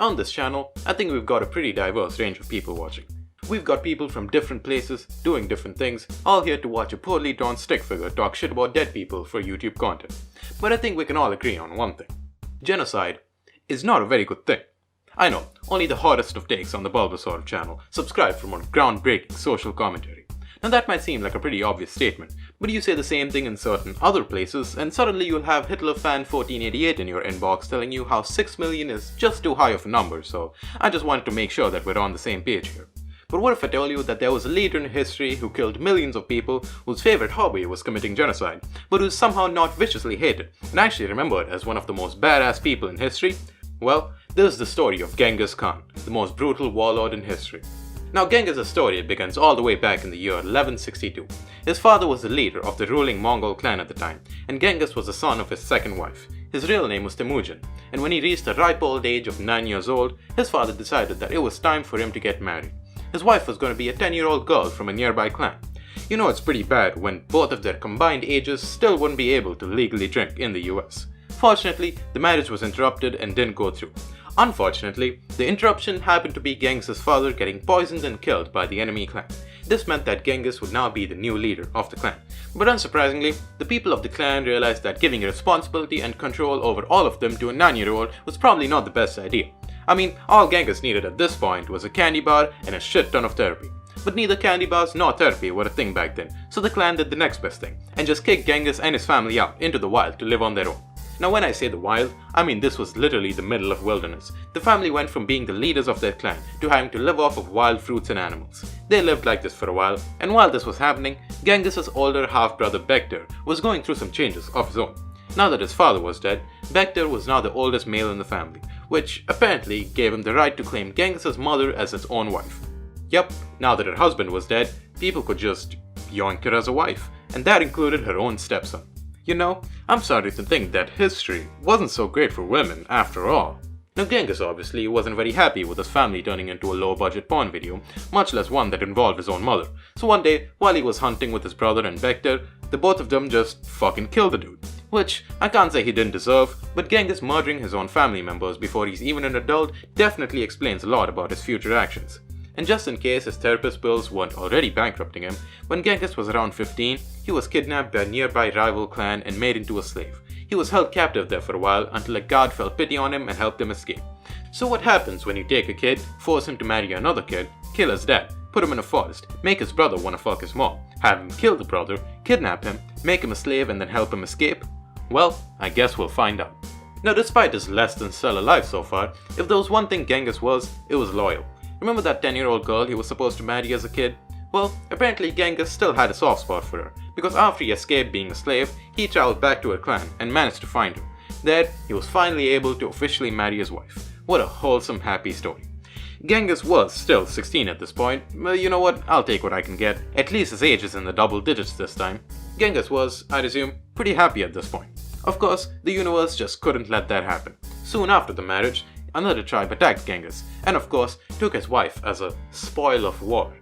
On this channel, I think we've got a pretty diverse range of people watching. We've got people from different places, doing different things, all here to watch a poorly drawn stick figure talk shit about dead people for YouTube content. But I think we can all agree on one thing. Genocide is not a very good thing. I know, only the hottest of takes on the Bulbasaurav channel subscribe for more groundbreaking social commentary. Now that might seem like a pretty obvious statement, but you say the same thing in certain other places and suddenly you'll have Hitler fan 1488 in your inbox telling you how 6 million is just too high of a number, so I just wanted to make sure that we're on the same page here. But what if I tell you that there was a leader in history who killed millions of people whose favorite hobby was committing genocide, but who's somehow not viciously hated and actually remembered as one of the most badass people in history? Well, this is the story of Genghis Khan, the most brutal warlord in history. Now Genghis' story begins all the way back in the year 1162. His father was the leader of the ruling Mongol clan at the time, and Genghis was the son of his second wife. His real name was Temujin, and when he reached the ripe old age of 9 years old, his father decided that it was time for him to get married. His wife was going to be a 10-year-old girl from a nearby clan. It's pretty bad when both of their combined ages still wouldn't be able to legally drink in the US. Fortunately, the marriage was interrupted and didn't go through. Unfortunately, the interruption happened to be Genghis' father getting poisoned and killed by the enemy clan. This meant that Genghis would now be the new leader of the clan. But unsurprisingly, the people of the clan realized that giving responsibility and control over all of them to a 9-year-old was probably not the best idea. All Genghis needed at this point was a candy bar and a shit ton of therapy. But neither candy bars nor therapy were a thing back then, so the clan did the next best thing and just kicked Genghis and his family out into the wild to live on their own. Now when I say the wild, this was literally the middle of wilderness. The family went from being the leaders of their clan to having to live off of wild fruits and animals. They lived like this for a while, and while this was happening, Genghis' older half-brother Bektir was going through some changes of his own. Now that his father was dead, Bektir was now the oldest male in the family, which apparently gave him the right to claim Genghis' mother as his own wife. Yep, now that her husband was dead, people could just yoink her as a wife, and that included her own stepson. I'm sorry to think that history wasn't so great for women after all. Now Genghis obviously wasn't very happy with his family turning into a low-budget porn video, much less one that involved his own mother. So one day, while he was hunting with his brother and Bektir, the both of them just fucking killed the dude. Which, I can't say he didn't deserve, but Genghis murdering his own family members before he's even an adult definitely explains a lot about his future actions. And just in case his therapist bills weren't already bankrupting him, when Genghis was around 15, he was kidnapped by a nearby rival clan and made into a slave. He was held captive there for a while until a guard felt pity on him and helped him escape. So what happens when you take a kid, force him to marry another kid, kill his dad, put him in a forest, make his brother wanna fuck his mom, have him kill the brother, kidnap him, make him a slave and then help him escape? Well, I guess we'll find out. Now despite his less than stellar life so far, if there was one thing Genghis was, it was loyal. Remember that 10-year-old girl he was supposed to marry as a kid? Well, apparently Genghis still had a soft spot for her, because after he escaped being a slave, he traveled back to her clan and managed to find her. There, he was finally able to officially marry his wife. What a wholesome, happy story. Genghis was still 16 at this point, but you know what, I'll take what I can get. At least his age is in the double digits this time. Genghis was, I'd assume, pretty happy at this point. Of course, the universe just couldn't let that happen. Soon after the marriage, another tribe attacked Genghis, and of course, took his wife as a spoil of war.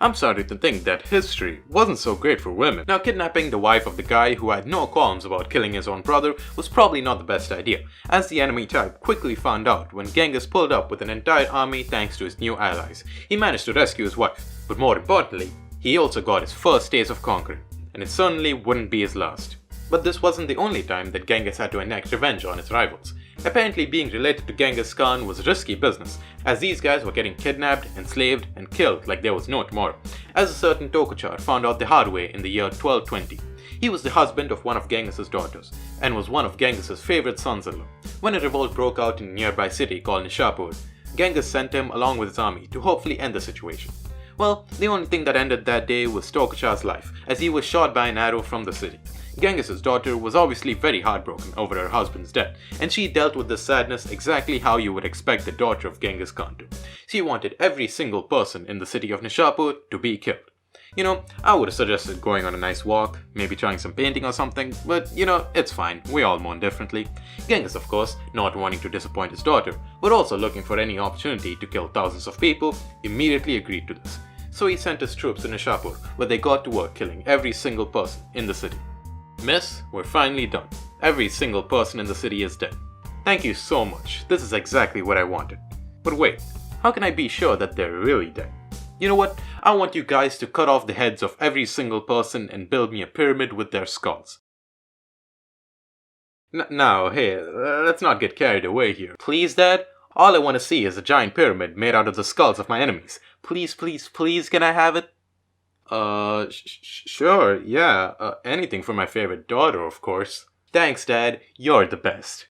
I'm sorry to think that history wasn't so great for women. Now, kidnapping the wife of the guy who had no qualms about killing his own brother was probably not the best idea, as the enemy tribe quickly found out when Genghis pulled up with an entire army thanks to his new allies. He managed to rescue his wife, but more importantly, he also got his first taste of conquering, and it certainly wouldn't be his last. But this wasn't the only time that Genghis had to enact revenge on his rivals. Apparently being related to Genghis Khan was risky business, as these guys were getting kidnapped, enslaved, and killed like there was no tomorrow, as a certain Tokuchar found out the hard way in the year 1220. He was the husband of one of Genghis' daughters, and was one of Genghis' favorite sons-in-law. When a revolt broke out in a nearby city called Nishapur, Genghis sent him along with his army to hopefully end the situation. Well, the only thing that ended that day was Tokuchar's life, as he was shot by an arrow from the city. Genghis' daughter was obviously very heartbroken over her husband's death, and she dealt with this sadness exactly how you would expect the daughter of Genghis Khan to. She wanted every single person in the city of Nishapur to be killed. I would have suggested going on a nice walk, maybe trying some painting or something, but it's fine, we all mourn differently. Genghis, of course, not wanting to disappoint his daughter, but also looking for any opportunity to kill thousands of people, immediately agreed to this. So he sent his troops to Nishapur, where they got to work killing every single person in the city. Miss, we're finally done. Every single person in the city is dead. Thank you so much. This is exactly what I wanted. But wait, how can I be sure that they're really dead? You know what? I want you guys to cut off the heads of every single person and build me a pyramid with their skulls. Now, hey, let's not get carried away here. Please, Dad? All I want to see is a giant pyramid made out of the skulls of my enemies. Please, please, please, can I have it? Sure, yeah. Anything for my favorite daughter, of course. Thanks, Dad. You're the best.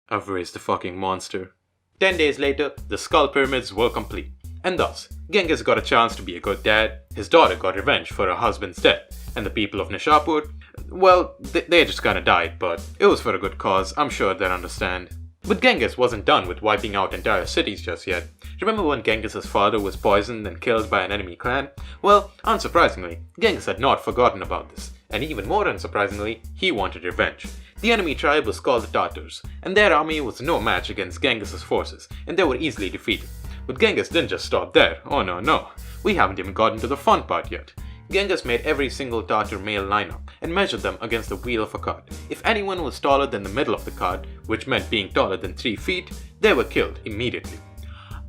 I've raised the fucking monster. 10 days later, the skull pyramids were complete. And thus, Genghis got a chance to be a good dad, his daughter got revenge for her husband's death, and the people of Nishapur, well, they just kinda died, but it was for a good cause, I'm sure they'll understand. But Genghis wasn't done with wiping out entire cities just yet. Remember when Genghis' father was poisoned and killed by an enemy clan? Well, unsurprisingly, Genghis had not forgotten about this, and even more unsurprisingly, he wanted revenge. The enemy tribe was called the Tatars, and their army was no match against Genghis' forces, and they were easily defeated. But Genghis didn't just stop there. Oh no, we haven't even gotten to the fun part yet. Genghis made every single Tatar male line up and measured them against the wheel of a cart. If anyone was taller than the middle of the cart, which meant being taller than 3 feet, they were killed immediately.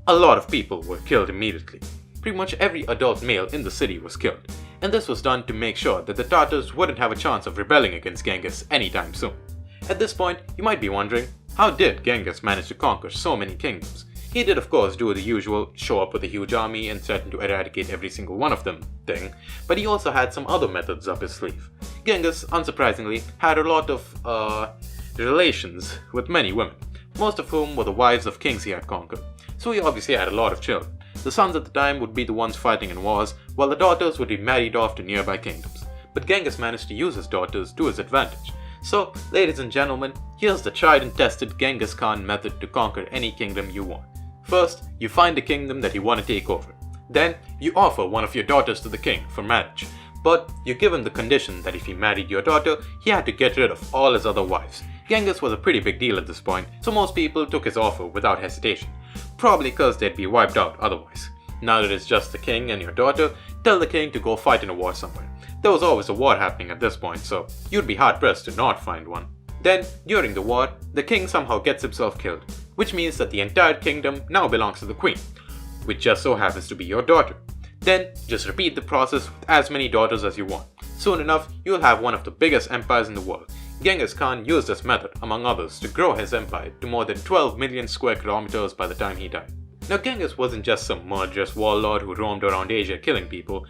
A lot of people were killed immediately. Pretty much every adult male in the city was killed, and this was done to make sure that the Tatars wouldn't have a chance of rebelling against Genghis anytime soon. At this point, you might be wondering, how did Genghis manage to conquer so many kingdoms? He did of course do the usual show up with a huge army and threaten to eradicate every single one of them thing, but he also had some other methods up his sleeve. Genghis, unsurprisingly, had a lot of relations with many women, most of whom were the wives of kings he had conquered, so he obviously had a lot of children. The sons at the time would be the ones fighting in wars, while the daughters would be married off to nearby kingdoms. But Genghis managed to use his daughters to his advantage. So, ladies and gentlemen, here's the tried and tested Genghis Khan method to conquer any kingdom you want. First, you find a kingdom that you want to take over. Then, you offer one of your daughters to the king for marriage. But you give him the condition that if he married your daughter, he had to get rid of all his other wives. Genghis was a pretty big deal at this point, so most people took his offer without hesitation. Probably because they'd be wiped out otherwise. Now that it's just the king and your daughter, tell the king to go fight in a war somewhere. There was always a war happening at this point, so you'd be hard-pressed to not find one. Then, during the war, the king somehow gets himself killed, which means that the entire kingdom now belongs to the queen, which just so happens to be your daughter. Then, just repeat the process with as many daughters as you want. Soon enough, you'll have one of the biggest empires in the world. Genghis Khan used this method, among others, to grow his empire to more than 12 million square kilometers by the time he died. Now, Genghis wasn't just some murderous warlord who roamed around Asia killing people,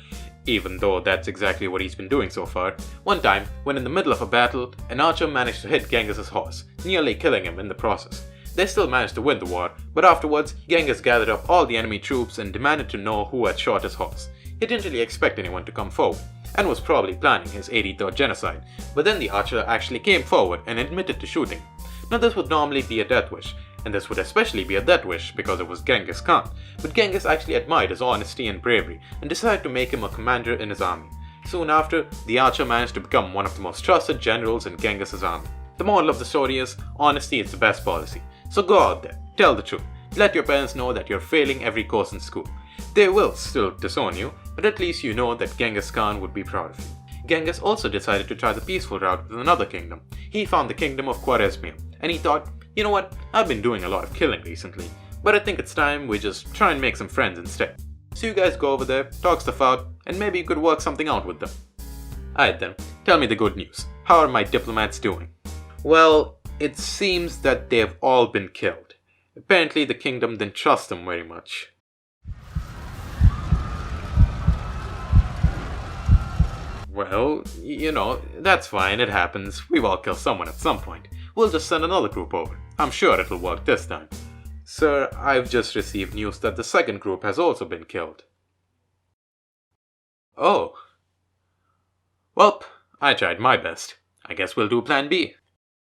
even though that's exactly what he's been doing so far. One time, when in the middle of a battle, an archer managed to hit Genghis' horse, nearly killing him in the process. They still managed to win the war, but afterwards, Genghis gathered up all the enemy troops and demanded to know who had shot his horse. He didn't really expect anyone to come forward, and was probably planning his 83rd genocide, but then the archer actually came forward and admitted to shooting. Now this would normally be a death wish, and this would especially be a death wish because it was Genghis Khan, but Genghis actually admired his honesty and bravery and decided to make him a commander in his army. Soon after, the archer managed to become one of the most trusted generals in Genghis' army. The moral of the story is, honesty is the best policy. So go out there, tell the truth, let your parents know that you're failing every course in school. They will still disown you, but at least you know that Genghis Khan would be proud of you. Genghis also decided to try the peaceful route with another kingdom. He found the kingdom of Khwarezmia, and he thought, you know what, I've been doing a lot of killing recently, but I think it's time we just try and make some friends instead. So you guys go over there, talk stuff out, and maybe you could work something out with them. Alright then, tell me the good news. How are my diplomats doing? Well, it seems that they've all been killed. Apparently the kingdom didn't trust them very much. Well, you know, that's fine, it happens. We've all killed someone at some point. We'll just send another group over. I'm sure it'll work this time. Sir, I've just received news that the second group has also been killed. Oh. Welp, I tried my best. I guess we'll do plan B.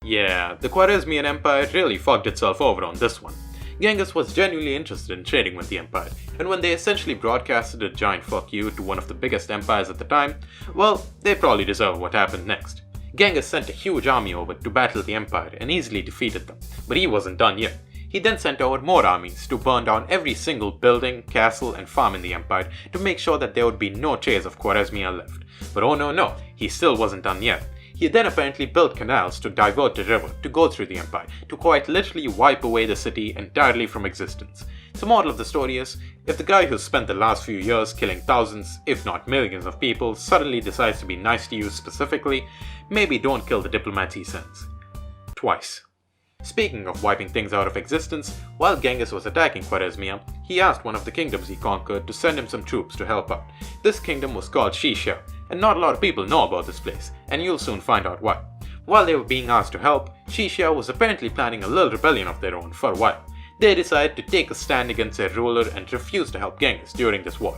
Yeah, the Khwarezmian Empire really fucked itself over on this one. Genghis was genuinely interested in trading with the empire, and when they essentially broadcasted a giant fuck you to one of the biggest empires at the time, well, they probably deserve what happened next. Genghis sent a huge army over to battle the empire and easily defeated them, but he wasn't done yet. He then sent over more armies to burn down every single building, castle and farm in the empire to make sure that there would be no trace of Khwarezmia left. But oh no, he still wasn't done yet. He then apparently built canals to divert the river to go through the empire, to quite literally wipe away the city entirely from existence. So moral of the story is, if the guy who spent the last few years killing thousands, if not millions of people suddenly decides to be nice to you specifically, maybe don't kill the diplomats he sends. Twice. Speaking of wiping things out of existence, while Genghis was attacking Khwarezmia, he asked one of the kingdoms he conquered to send him some troops to help out. This kingdom was called Xixia, and not a lot of people know about this place, and you'll soon find out why. While they were being asked to help, Xixia was apparently planning a little rebellion of their own for a while. They decided to take a stand against their ruler and refuse to help Genghis during this war.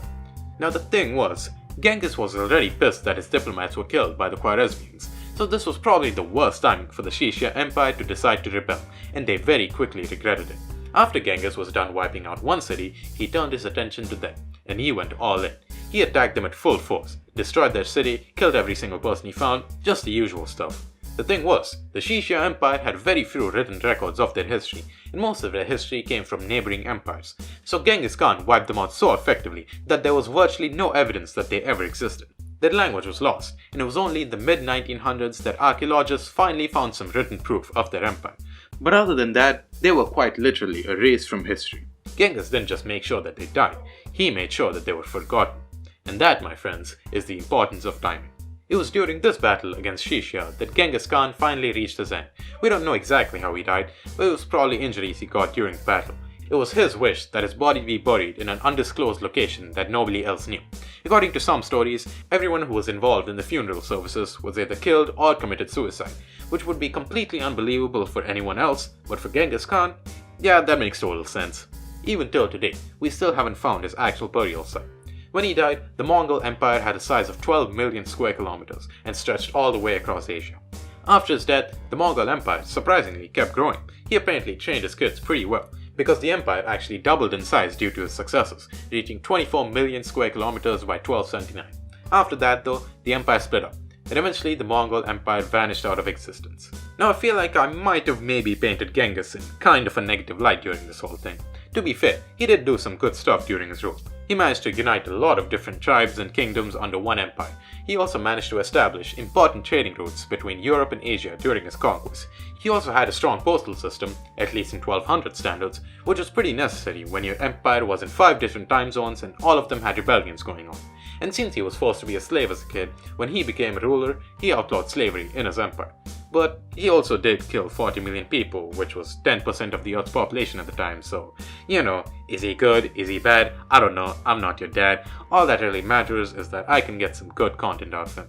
Now the thing was, Genghis was already pissed that his diplomats were killed by the Khwarezmians, so this was probably the worst timing for the Xixia Empire to decide to rebel, and they very quickly regretted it. After Genghis was done wiping out one city, he turned his attention to them, and he went all in. He attacked them at full force, destroyed their city, killed every single person he found, just the usual stuff. The thing was, the Xixia Empire had very few written records of their history, and most of their history came from neighboring empires. So Genghis Khan wiped them out so effectively that there was virtually no evidence that they ever existed. Their language was lost, and it was only in the mid-1900s that archaeologists finally found some written proof of their empire. But other than that, they were quite literally erased from history. Genghis didn't just make sure that they died, he made sure that they were forgotten. And that, my friends, is the importance of timing. It was during this battle against Xixia that Genghis Khan finally reached his end. We don't know exactly how he died, but it was probably injuries he got during the battle. It was his wish that his body be buried in an undisclosed location that nobody else knew. According to some stories, everyone who was involved in the funeral services was either killed or committed suicide, which would be completely unbelievable for anyone else, but for Genghis Khan, yeah, that makes total sense. Even till today, we still haven't found his actual burial site. When he died, the Mongol Empire had a size of 12 million square kilometers and stretched all the way across Asia. After his death, the Mongol Empire surprisingly kept growing. He apparently trained his kids pretty well, because the empire actually doubled in size due to his successes, reaching 24 million square kilometers by 1279. After that though, the empire split up, and eventually the Mongol Empire vanished out of existence. Now I feel like I might have maybe painted Genghis in kind of a negative light during this whole thing. To be fair, he did do some good stuff during his rule. He managed to unite a lot of different tribes and kingdoms under one empire. He also managed to establish important trading routes between Europe and Asia during his conquest. He also had a strong postal system, at least in 1200 standards, which was pretty necessary when your empire was in 5 different time zones and all of them had rebellions going on. And since he was forced to be a slave as a kid, when he became a ruler, he outlawed slavery in his empire. But he also did kill 40 million people, which was 10% of the Earth's population at the time, so, you know, is he good, is he bad, I don't know, I'm not your dad. All that really matters is that I can get some good content out of him.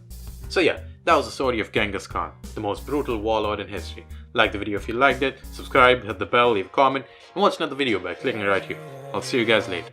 So yeah, that was the story of Genghis Khan, the most brutal warlord in history. Like the video if you liked it, subscribe, hit the bell, leave a comment, and watch another video by clicking right here. I'll see you guys later.